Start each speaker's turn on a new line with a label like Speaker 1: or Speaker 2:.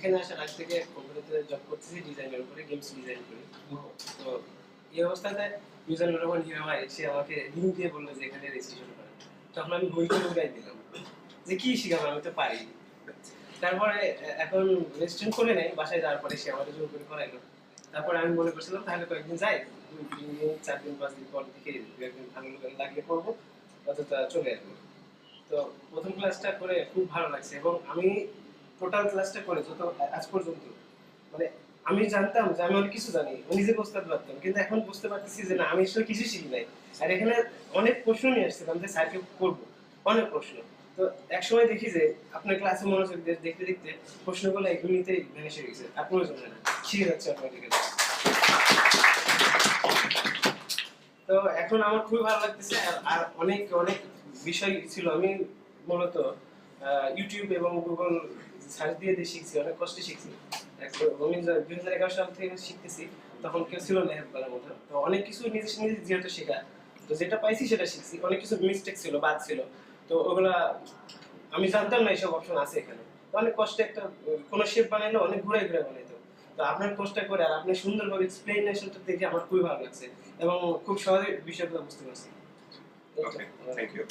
Speaker 1: এখানে আসার আগ থেকে কোম্পানিতে জব করতেছি ডিজাইনের উপরে, গেমস ডিজাইন করি। তো এই অবস্থাতে মিজানুর রহমান হিরা ভাই সে আমাকে লিঙ্ক দিয়ে বললো যে এখানে রেজিস্ট্রেশন করেন। তখন আমি বই করে উড়াই দিলাম যে কি শিখাবো, আমি তো পারি। তারপরে এখন রেজিস্ট্রেশন করে নেই, বাসায় যাওয়ার পরে সে আমাদের জোর করে করাইলো। তারপরে আমি মনে করছিলাম তাহলে কয়েকদিন যাই, 2-3 দিন 4 দিন 5 দিন পর থেকে একদিন ভালো লাগলে করবো, অযথা চলে আসবো। তো প্রথম ক্লাসটা করে খুব ভালো লাগছে এবং আমি টোটাল ক্লাসটা করে যত আজ পর্যন্ত মানে আমি জানতাম যে আমি অনেক কিছু জানি, আমি নিজে বুঝতে পারতাম, কিন্তু এখন বুঝতে পারতেছি যে না, আমি আসলে কিছু শিখি নাই। আর এখানে অনেক প্রশ্ন নিয়ে আসছিলাম যে স্যারকে করবো, অনেক প্রশ্ন। তো এক সময় দেখি যে আপনার ক্লাসে মনোযোগ দিয়ে দেখতে দেখতে প্রশ্নগুলো এমনিতেই ভেসে গেছে, আর প্রয়োজন হয় না, শিখে যাচ্ছে অটোমেটিক্যালি। তো এখন আমার খুবই ভালো লাগতেছে। আর অনেক অনেক বিষয় ছিল, আমি মূলত ইউটিউব এবং গুগল সার্চ দিয়ে দিয়ে শিখছি, অনেক কষ্টে শিখছি। আমি 2011 সাল থেকে শিখতেছি, তখন কেউ ছিল না হেল্প করার মতো। তো অনেক কিছু নিজে নিজে যেহেতু শেখা, তো যেটা পাইছি সেটা শিখছি। অনেক কিছু মিস্টেক ছিল, বাদ ছিল, তো ওগুলা আমি জানতাম না এইসব অপশন আছে এখানে। তো অনেক কষ্টে একটা কোনো শেপ বানাইলে অনেক ঘুরে ঘুরে বানাইতো। তো আপনার কষ্ট করে আর আপনি সুন্দরভাবে এক্সপ্লেনেশনটা দেখে আমার খুবই ভালো লাগছে এবং খুব সহজে বিষয়গুলো বুঝতে পারছি।
Speaker 2: ওকে, থ্যাংক ইউ।